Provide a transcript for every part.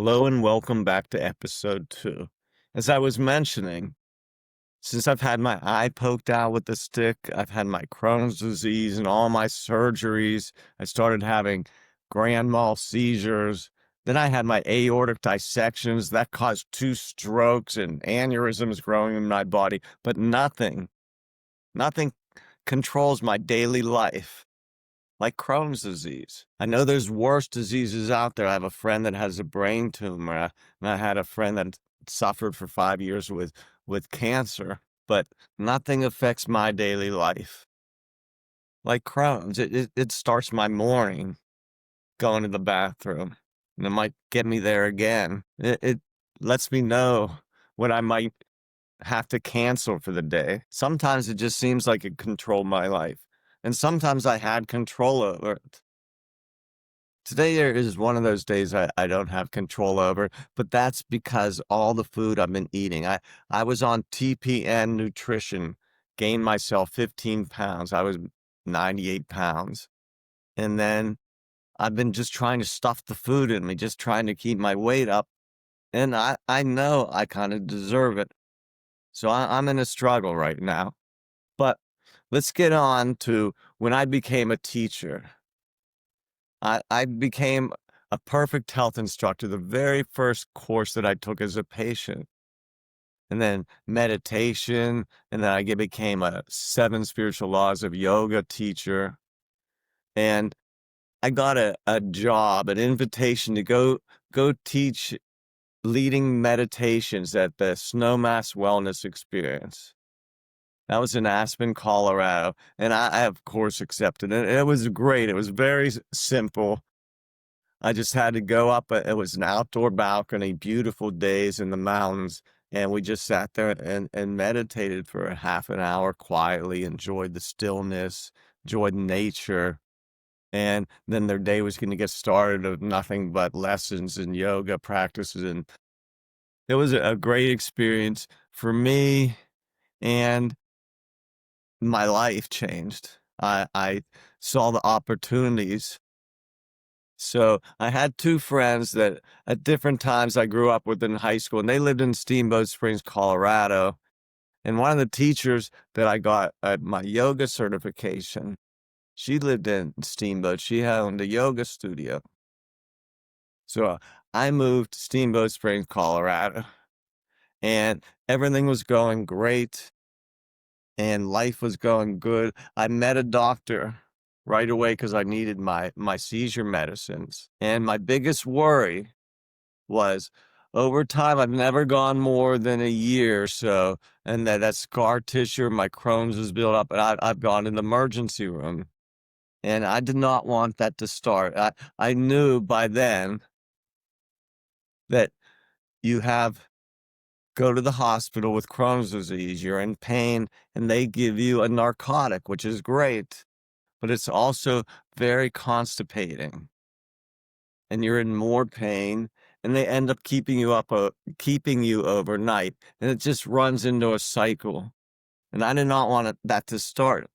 Hello and welcome back to episode 2. As I was mentioning, since I've had my eye poked out with the stick, I've had my Crohn's disease and all my surgeries. I started having grand mal seizures. Then I had my aortic dissections that caused 2 strokes and aneurysms growing in my body, but nothing controls my daily life like Crohn's disease. I know there's worse diseases out there. I have a friend that has a brain tumor, and I had a friend that suffered for 5 years with cancer, but nothing affects my daily life. Like Crohn's, it starts my morning going to the bathroom, and it might get me there again. It lets me know when I might have to cancel for the day. Sometimes it just seems like it controlled my life, and sometimes I had control over it. Today is one of those days I don't have control over, but that's because all the food I've been eating. I was on TPN nutrition, gained myself 15 pounds. I was 98 pounds. And then I've been just trying to stuff the food in me, just trying to keep my weight up. And I know I kind of deserve it. So I'm in a struggle right now. But let's get on to when I became a teacher. I became a perfect health instructor the very first course that I took as a patient. And then meditation, and then became a 7 spiritual laws of yoga teacher. And I got a job, an invitation to go teach leading meditations at the Snowmass Wellness Experience. That was in Aspen, Colorado, and I of course accepted it. It was great. It was very simple. I just had to go up. It was an outdoor balcony, beautiful days in the mountains. And we just sat there and meditated for a half an hour quietly, enjoyed the stillness, enjoyed nature. And then their day was going to get started of nothing but lessons and yoga practices. And it was a great experience for me, and my life changed. I saw the opportunities. So I had 2 friends that at different times I grew up with in high school, and they lived in Steamboat Springs, Colorado. And one of the teachers that I got at my yoga certification, she lived in Steamboat. She owned a yoga studio. So I moved to Steamboat Springs, Colorado, and everything was going great, and life was going good. I met a doctor right away because I needed my seizure medicines. And my biggest worry was over time, I've never gone more than a year or so, and that scar tissue, my Crohn's was built up, and I've gone in the emergency room. And I did not want that to start. I knew by then that you go to the hospital with Crohn's disease, you're in pain, and they give you a narcotic, which is great, but it's also very constipating. And you're in more pain, and they end up keeping you overnight, and it just runs into a cycle. And I did not want that to start.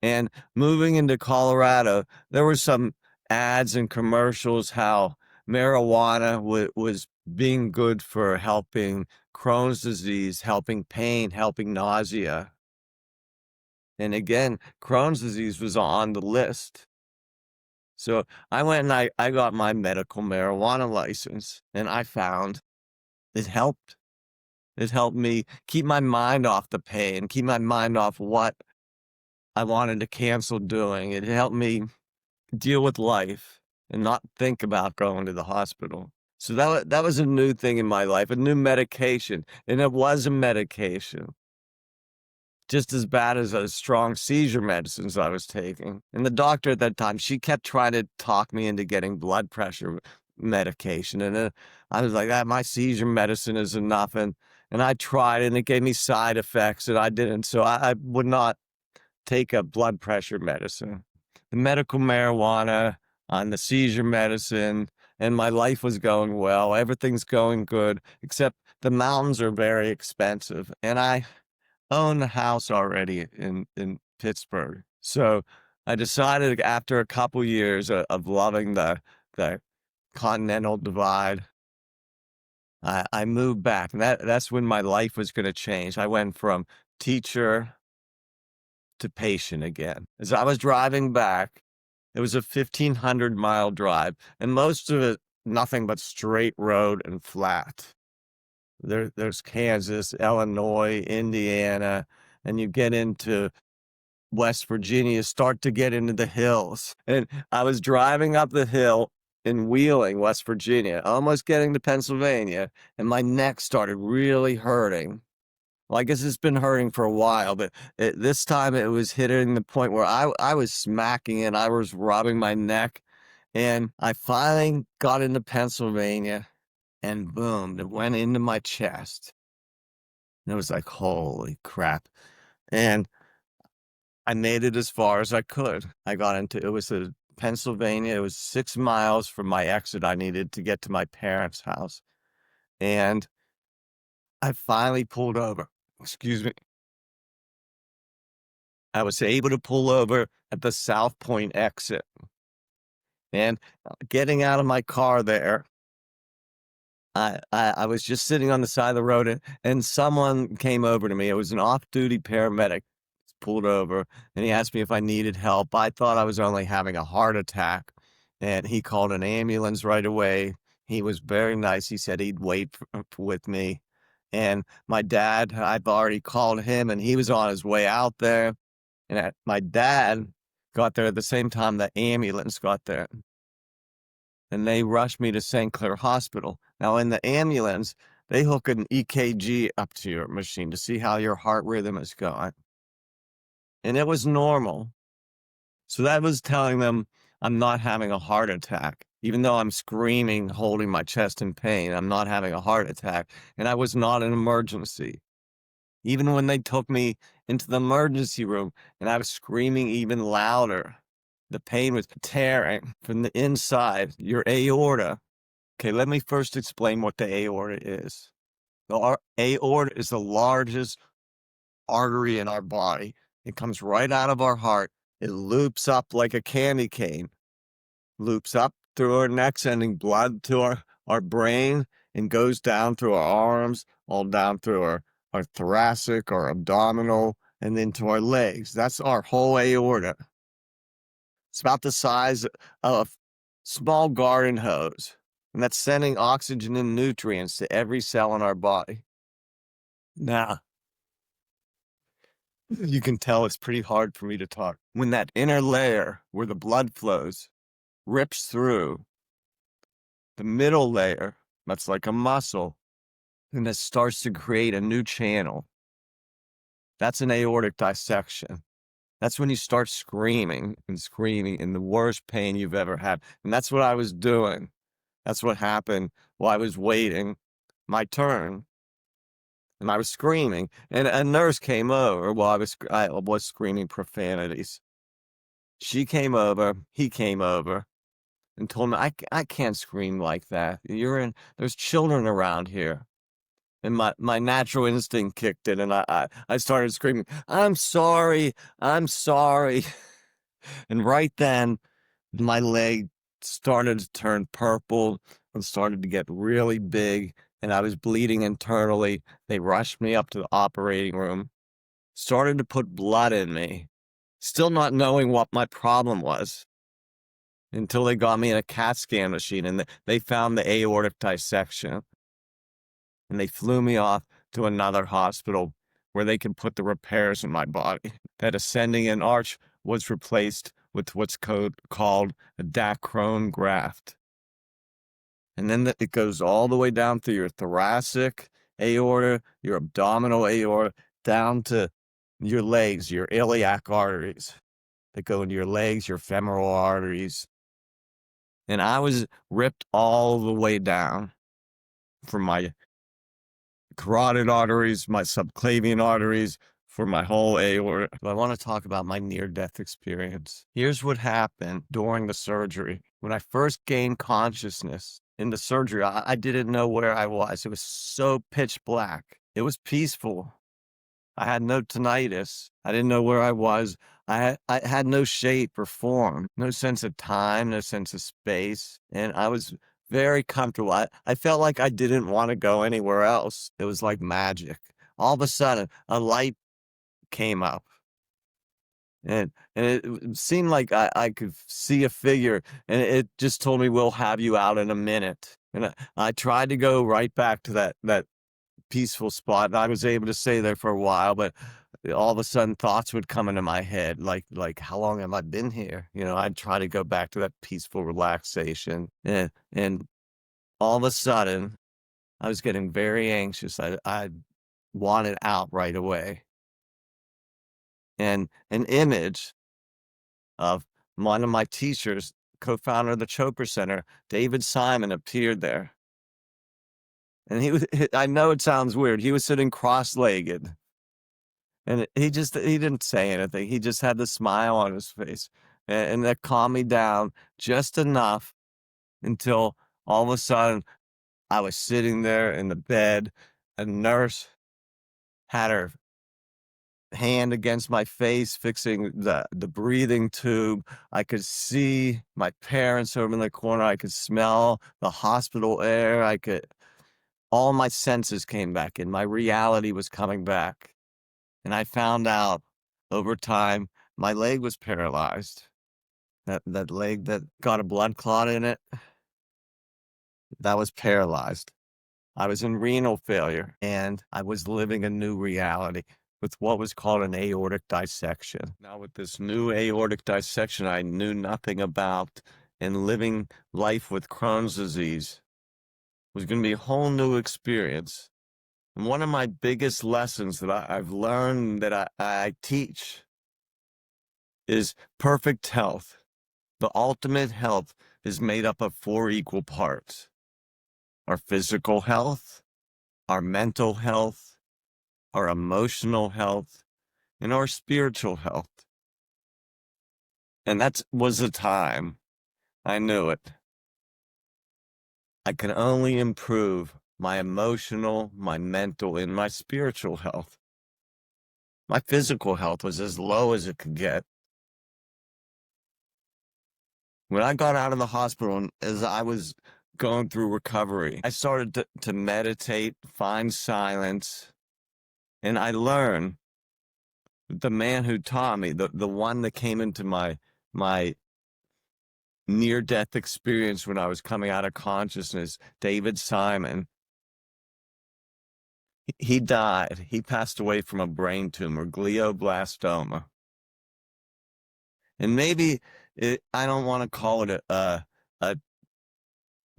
And moving into Colorado, there were some ads and commercials how marijuana was being good for helping Crohn's disease, helping pain, helping nausea. And again, Crohn's disease was on the list. So I went and I got my medical marijuana license, and I found it helped. It helped me keep my mind off the pain, keep my mind off what I wanted to cancel doing. It helped me deal with life and not think about going to the hospital. So that was a new thing in my life, a new medication, and it was a medication. Just as bad as those strong seizure medicines I was taking. And the doctor at that time, she kept trying to talk me into getting blood pressure medication. And then I was like, my seizure medicine is enough. And I tried, and it gave me side effects, and I didn't. So I would not take a blood pressure medicine. The medical marijuana on the seizure medicine, and my life was going well. Everything's going good, except the mountains are very expensive. And I own a house already in Pittsburgh. So I decided after a couple years of loving the Continental Divide I moved back, and that's when my life was gonna change. I went from teacher to patient again. As I was driving back, it was a 1,500-mile drive, and most of it nothing but straight road and flat. There's Kansas, Illinois, Indiana, and you get into West Virginia, start to get into the hills. And I was driving up the hill in Wheeling, West Virginia, almost getting to Pennsylvania, and my neck started really hurting. Well, I guess it's been hurting for a while, but this time it was hitting the point where I was smacking it. I was rubbing my neck, and I finally got into Pennsylvania, and boom, it went into my chest. And it was like, holy crap. And I made it as far as I could. I got into it was a Pennsylvania. It was 6 miles from my exit I needed to get to my parents' house. And I finally pulled over. Excuse me. I was able to pull over at the South Point exit. And getting out of my car there, I was just sitting on the side of the road, and someone came over to me. It was an off-duty paramedic, pulled over, and he asked me if I needed help. I thought I was only having a heart attack, and he called an ambulance right away. He was very nice. He said he'd wait with me. And my dad, I've already called him, and he was on his way out there. And my dad got there at the same time the ambulance got there. And they rushed me to St. Clair Hospital. Now, in the ambulance, they hook an EKG up to your machine to see how your heart rhythm is going. And it was normal. So that was telling them I'm not having a heart attack. Even though I'm screaming, holding my chest in pain, I'm not having a heart attack. And I was not an emergency. Even when they took me into the emergency room and I was screaming even louder, the pain was tearing from the inside, your aorta. Okay, let me first explain what the aorta is. The aorta is the largest artery in our body. It comes right out of our heart. It loops up like a candy cane, loops up through our neck, sending blood to our brain, and goes down through our arms, all down through our thoracic, our abdominal, and then to our legs. That's our whole aorta. It's about the size of a small garden hose, and that's sending oxygen and nutrients to every cell in our body. Now, you can tell it's pretty hard for me to talk. When that inner layer where the blood flows rips through, the middle layer, that's like a muscle, and it starts to create a new channel. That's an aortic dissection. That's when you start screaming and screaming in the worst pain you've ever had. And that's what I was doing. That's what happened while I was waiting my turn. And I was screaming. And a nurse came over while I was screaming profanities. She came over, he came over, and told me, I can't scream like that. There's children around here. And my natural instinct kicked in, and I started screaming, I'm sorry, I'm sorry. And right then, my leg started to turn purple and started to get really big, and I was bleeding internally. They rushed me up to the operating room, started to put blood in me, still not knowing what my problem was, until they got me in a CAT scan machine, and they found the aortic dissection. And they flew me off to another hospital where they could put the repairs in my body. That ascending an arch was replaced with what's called a Crohn graft. And then it goes all the way down through your thoracic aorta, your abdominal aorta, down to your legs, your iliac arteries that go into your legs, your femoral arteries. And I was ripped all the way down from my carotid arteries, my subclavian arteries, for my whole aorta. I want to talk about my near-death experience. Here's what happened during the surgery. When I first gained consciousness in the surgery, I didn't know where I was. It was so pitch black. It was peaceful. I had no tinnitus. I didn't know where I was. I had no shape or form, no sense of time, no sense of space. And I was very comfortable. I felt like I didn't want to go anywhere else. It was like magic. All of a sudden, a light came up, and it seemed like I could see a figure, and it just told me, "We'll have you out in a minute." And I tried to go right back to that peaceful spot, and I was able to stay there for a while, but all of a sudden thoughts would come into my head, like how long have I been here? I'd try to go back to that peaceful relaxation, and all of a sudden I was getting very anxious. I wanted out right away. And an image of one of my teachers, co-founder of the Choker Center, David Simon, appeared there. And I know it sounds weird. He was sitting cross-legged. And he didn't say anything. He just had the smile on his face. And that calmed me down just enough until all of a sudden I was sitting there in the bed. A nurse had her hand against my face, fixing the breathing tube. I could see my parents over in the corner. I could smell the hospital air. All my senses came back in. My reality was coming back. And I found out over time my leg was paralyzed. That leg that got a blood clot in it, that was paralyzed. I was in renal failure, and I was living a new reality with what was called an aortic dissection. Now, with this new aortic dissection I knew nothing about, and living life with Crohn's disease was going to be a whole new experience. And one of my biggest lessons that I've learned, that I teach, is perfect health. The ultimate health is made up of 4 equal parts: our physical health, our mental health, our emotional health, and our spiritual health. And that was the time I knew it. I can only improve my emotional, my mental, and my spiritual health. My physical health was as low as it could get. When I got out of the hospital, and as I was going through recovery, I started to meditate, find silence, and I learned that the man who taught me, the one that came into my near-death experience when I was coming out of consciousness, David Simon, he died. He passed away from a brain tumor, glioblastoma. And maybe I don't want to call it a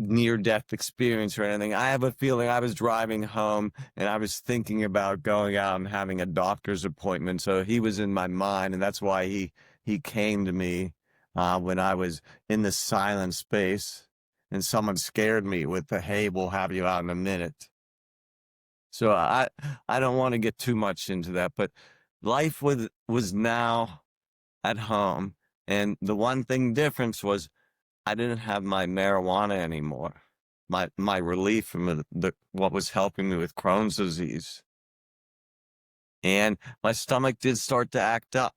near-death experience or anything. I have a feeling I was driving home and I was thinking about going out and having a doctor's appointment. So he was in my mind, and that's why he came to me when I was in the silent space, and someone scared me with the, "Hey, we'll have you out in a minute." So I don't want to get too much into that, but life was now at home, and the one thing difference was I didn't have my marijuana anymore. My relief from what was helping me with Crohn's disease. And my stomach did start to act up,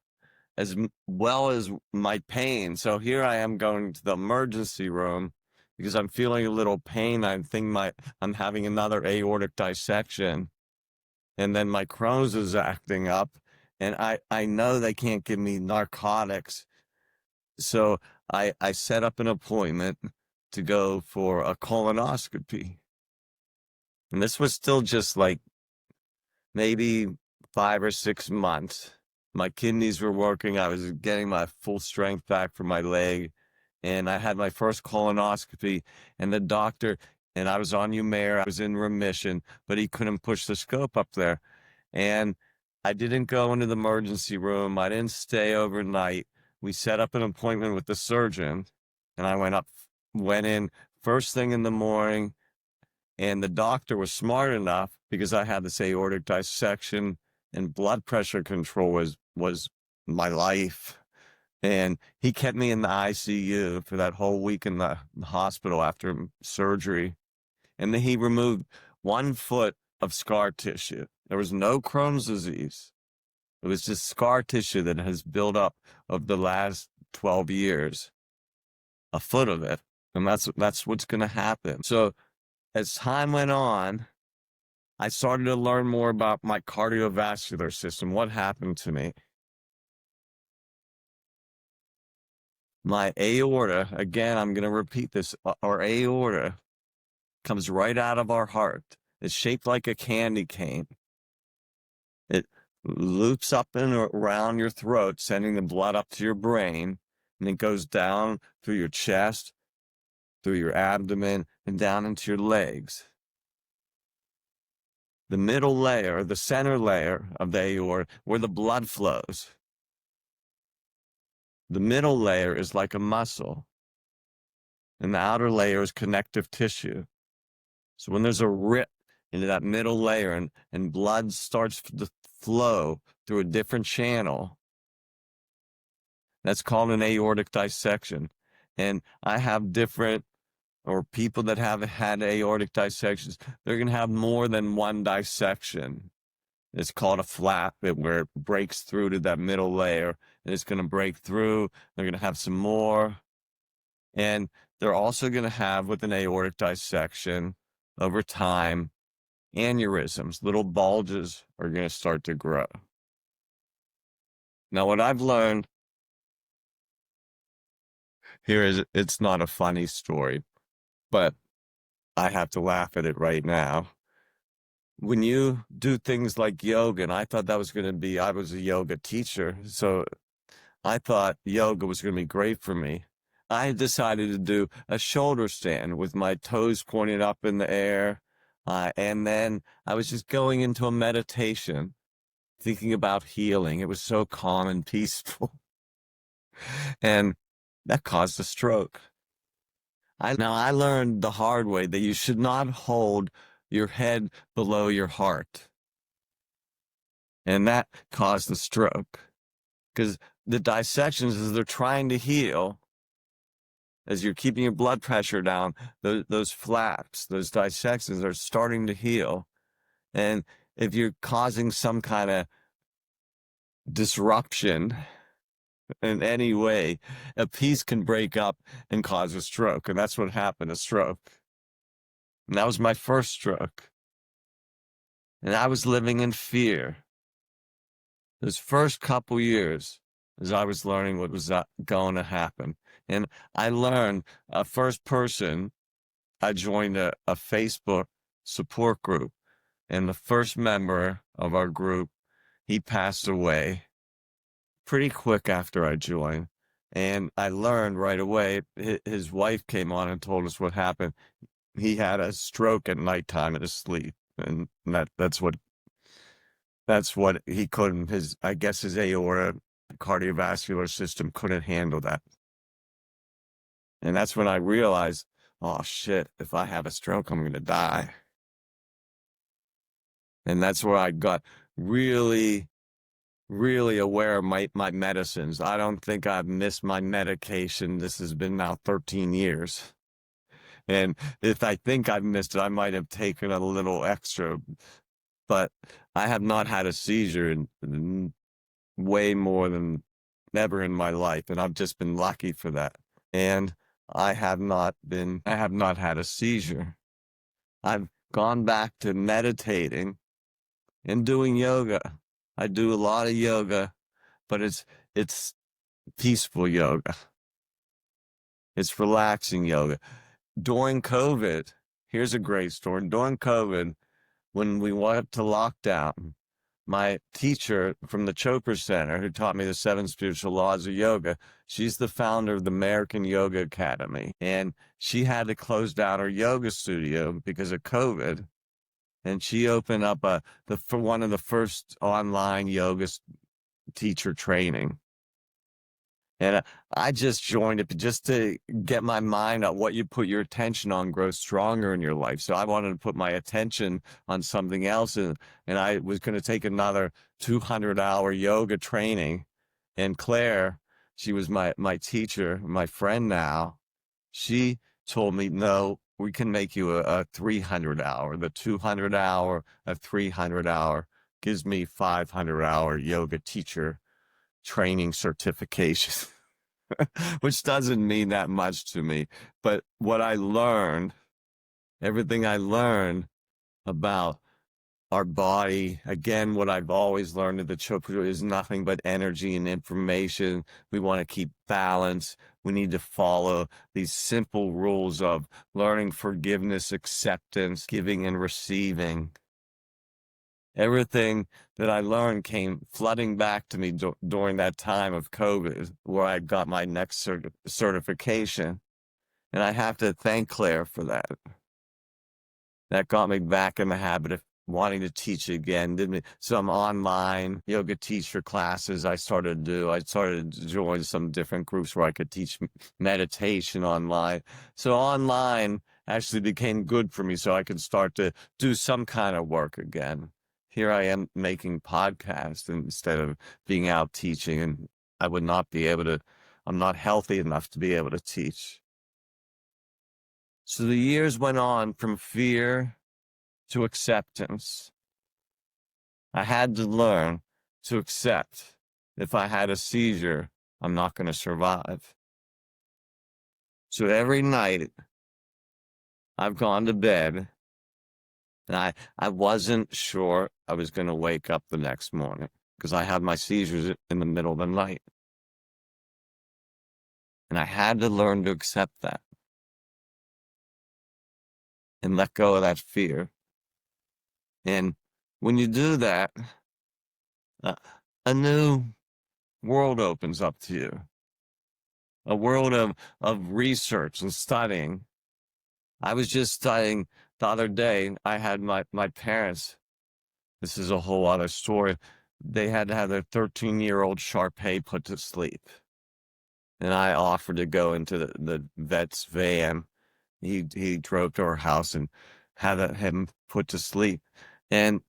as well as my pain. So here I am going to the emergency room because I'm feeling a little pain. I think I'm having another aortic dissection. And then my Crohn's is acting up. And I know they can't give me narcotics. So I set up an appointment to go for a colonoscopy. And this was still just like maybe 5 or 6 months. My kidneys were working. I was getting my full strength back from my leg. And I had my first colonoscopy, and the doctor, and I was on Humira, I was in remission, but he couldn't push the scope up there. And I didn't go into the emergency room. I didn't stay overnight. We set up an appointment with the surgeon, and I went in first thing in the morning, and the doctor was smart enough, because I had this aortic dissection and blood pressure control was my life. And he kept me in the ICU for that whole week in the hospital after surgery. And then he removed 1 foot of scar tissue. There was no Crohn's disease. It was just scar tissue that has built up of the last 12 years, a foot of it. And that's what's going to happen. So as time went on, I started to learn more about my cardiovascular system. What happened to me? My aorta, again, I'm going to repeat this, our aorta comes right out of our heart. It's shaped like a candy cane. It loops up and around your throat, sending the blood up to your brain, and it goes down through your chest, through your abdomen, and down into your legs. The middle layer, the center layer of the aorta, where the blood flows. The middle layer is like a muscle, and the outer layer is connective tissue. So when there's a rip into that middle layer and blood starts to flow through a different channel, that's called an aortic dissection. And I have different, or people that have had aortic dissections, they're going to have more than one dissection. It's called a flap, where it breaks through to that middle layer, and it's going to break through. They're going to have some more. And they're also going to have, with an aortic dissection, over time, aneurysms, little bulges are going to start to grow. Now, what I've learned here is, it's not a funny story, but I have to laugh at it right now. When you do things like yoga, and I thought that was going to be, I was a yoga teacher, so I thought yoga was going to be great for me. I decided to do a shoulder stand with my toes pointed up in the air. And then I was just going into a meditation, thinking about healing. It was so calm and peaceful. And that caused a stroke. Now I learned the hard way that you should not hold your head below your heart. And that caused the stroke. Because the dissections, as they're trying to heal, as you're keeping your blood pressure down, those flaps, those dissections are starting to heal. And if you're causing some kind of disruption in any way, a piece can break up and cause a stroke. And that's what happened, a stroke. And that was my first stroke. And I was living in fear. Those first couple years, as I was learning what was going to happen. And I learned, first person, I joined a Facebook support group. And the first member of our group, he passed away pretty quick after I joined. And I learned right away, his wife came on and told us what happened. He had a stroke at nighttime in his sleep. And that's what he couldn't, I guess his aorta, cardiovascular system couldn't handle that. And that's when I realized, oh shit, if I have a stroke, I'm going to die. And that's where I got really, really aware of my medicines. I don't think I've missed my medication. This has been now 13 years. And if I think I've missed it, I might have taken a little extra. But I have not had a seizure in way more than ever in my life. And I've just been lucky for that. And I have not had a seizure. I've gone back to meditating and doing yoga. I do a lot of yoga, but it's peaceful yoga. It's relaxing yoga. During COVID, here's a great story. During COVID, when we went to lockdown, my teacher from the Chopra Center, who taught me the 7 spiritual laws of yoga, she's the founder of the American Yoga Academy. And she had to close down her yoga studio because of COVID. And she opened up one of the first online yoga teacher training. And I just joined it just to get my mind on what you put your attention on grows stronger in your life. So I wanted to put my attention on something else. And I was going to take another 200-hour yoga training. And Claire, she was my teacher, my friend now. She told me, no, we can make you a 300-hour. The 200-hour, a 300-hour gives me 500-hour yoga teacher training certification. which doesn't mean that much to me. But what I learned, everything I learned about our body, again, what I've always learned at the Chopra is nothing but energy and information. We want to keep balance. We need to follow these simple rules of learning forgiveness, acceptance, giving and receiving. Everything that I learned came flooding back to me during that time of COVID, where I got my next certification. And I have to thank Claire for that. That got me back in the habit of wanting to teach again. Did me some online yoga teacher classes I started to do. I started to join some different groups where I could teach meditation online. So online actually became good for me, so I could start to do some kind of work again. Here I am making podcasts instead of being out teaching, and I would not be able to, I'm not healthy enough to be able to teach. So the years went on from fear to acceptance. I had to learn to accept if I had a seizure, I'm not going to survive. So every night I've gone to bed and I wasn't sure I was going to wake up the next morning because I had my seizures in the middle of the night. And I had to learn to accept that and let go of that fear. And when you do that, a new world opens up to you. A world of research and studying. I was just studying the other day. I had my parents, this is a whole other story. They had to have their 13-year-old Sharpei put to sleep. And I offered to go into the vet's van. He drove to our house and had him put to sleep. And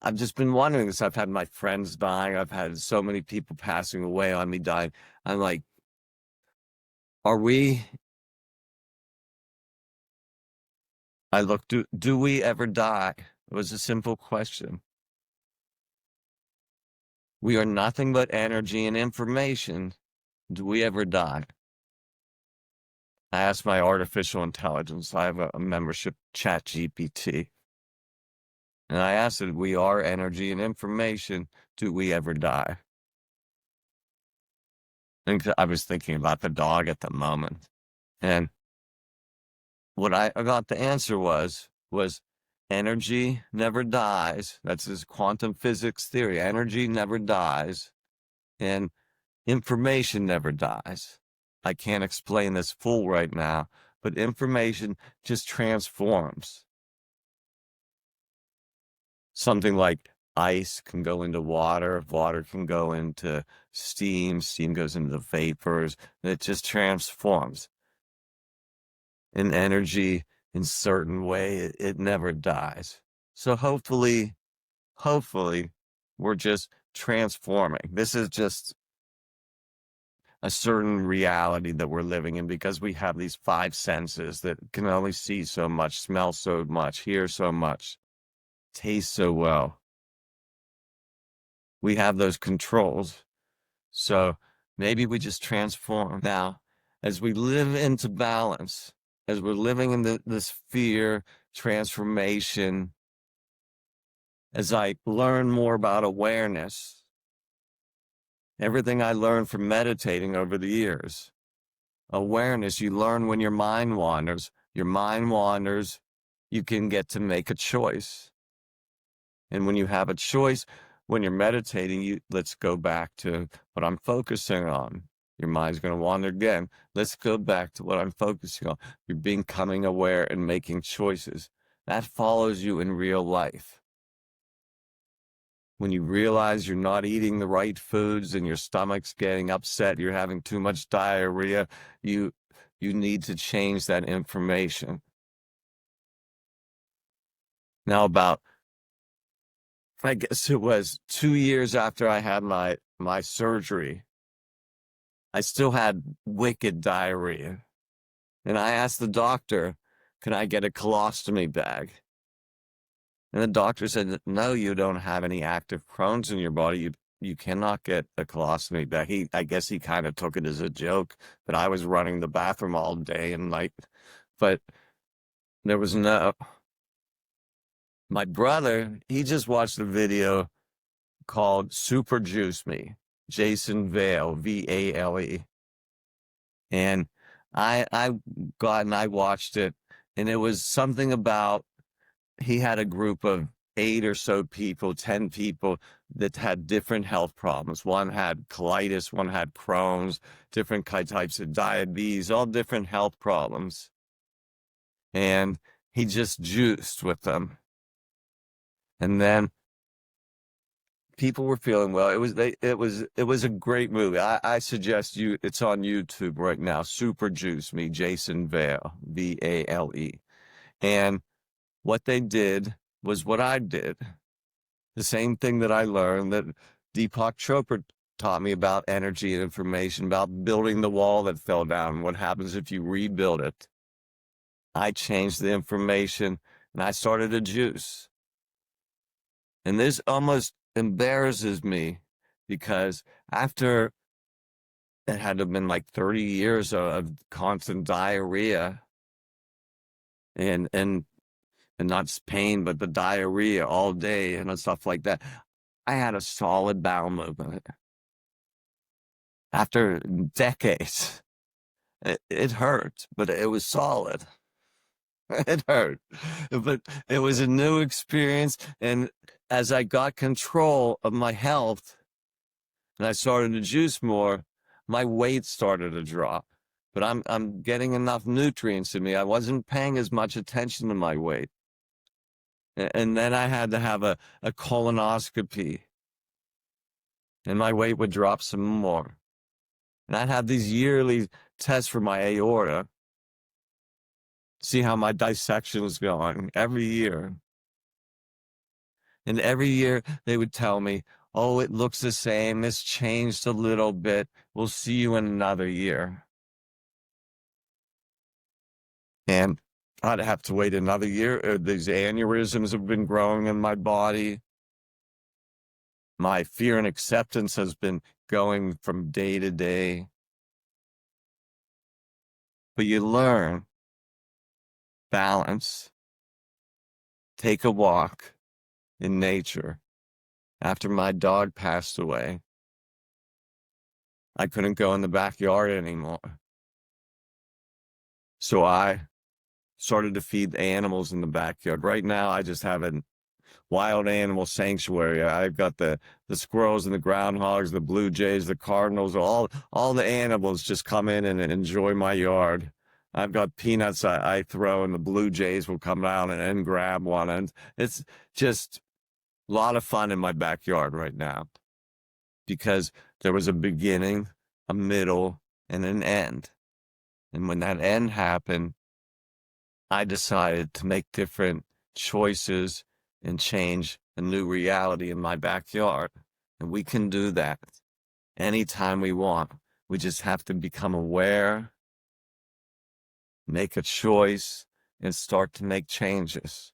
I've just been wondering this. I've had my friends dying. I've had so many people passing away on me dying. I'm like, are we? I look, do we ever die? It was a simple question. We are nothing but energy and information. Do we ever die? I asked my artificial intelligence. I have a membership, ChatGPT. And I asked it, we are energy and information. Do we ever die? And I was thinking about the dog at the moment. And what I got the answer was energy never dies. That's his quantum physics theory. Energy never dies. And information never dies. I can't explain this full right now, but information just transforms. Something like ice can go into water, water can go into steam, steam goes into vapors, and it just transforms. In energy, in certain way, it never dies. So hopefully, we're just transforming. This is just a certain reality that we're living in because we have these five senses that can only see so much, smell so much, hear so much, taste so well. We have those controls. So maybe we just transform. Now, as we live into balance, as we're living in this fear transformation, as I learn more about awareness, everything I learned from meditating over the years, awareness, you learn when your mind wanders. Your mind wanders, you can get to make a choice. And when you have a choice, when you're meditating, let's go back to what I'm focusing on. Your mind's going to wander again. Let's go back to what I'm focusing on. You're becoming aware and making choices. That follows you in real life. When you realize you're not eating the right foods and your stomach's getting upset, you're having too much diarrhea, you need to change that information. Now, I guess it was 2 years after I had my surgery, I still had wicked diarrhea. And I asked the doctor, can I get a colostomy bag? And the doctor said, no, you don't have any active Crohn's in your body. you cannot get a colostomy bag. I guess he kind of took it as a joke that I was running the bathroom all day and night, but there was no. My brother, he just watched a video called Super Juice Me, Jason Vale, Vale. And I got and I watched it, and it was something about he had a group of 8 or so people, 10 people that had different health problems. One had colitis, one had Crohn's, different types of diabetes, all different health problems. And he just juiced with them. And then people were feeling well. It was a great movie. I suggest you. It's on YouTube right now. Super Juice Me, Jason Vale, Vale. And what they did was what I did. The same thing that I learned that Deepak Chopra taught me about energy and information, about building the wall that fell down. What happens if you rebuild it? I changed the information and I started to juice. And this almost embarrasses me because after it had to have been like 30 years of constant diarrhea and not pain, but the diarrhea all day and stuff like that, I had a solid bowel movement. After decades, it hurt, but it was solid. It hurt, but it was a new experience. And as I got control of my health and I started to juice more, my weight started to drop. But I'm getting enough nutrients in me. I wasn't paying as much attention to my weight. And then I had to have a colonoscopy, and my weight would drop some more. And I'd have these yearly tests for my aorta, see how my dissection was going every year. And every year they would tell me, oh, it looks the same. It's changed a little bit. We'll see you in another year. And I'd have to wait another year. These aneurysms have been growing in my body. My fear and acceptance has been going from day to day. But you learn balance. Take a walk in nature. After my dog passed away, I couldn't go in the backyard anymore. So I started to feed the animals in the backyard. Right now, I just have a wild animal sanctuary. I've got the squirrels and the groundhogs, the blue jays, the cardinals, all the animals just come in and enjoy my yard. I've got peanuts I throw, and the blue jays will come down and grab one. And it's just a lot of fun in my backyard right now because there was a beginning, a middle, and an end. And when that end happened, I decided to make different choices and change a new reality in my backyard. And we can do that anytime we want. We just have to become aware, make a choice, and start to make changes.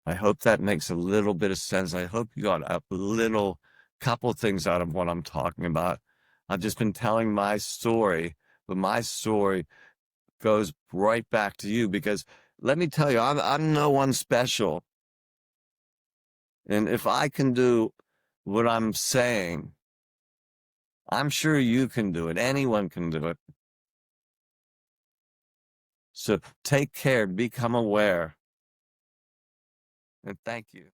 I hope that makes a little bit of sense. I hope you got a little couple things out of what I'm talking about. I've just been telling my story, but my story goes right back to you because let me tell you, I'm no one special. And if I can do what I'm saying, I'm sure you can do it. Anyone can do it. So take care, become aware, and thank you.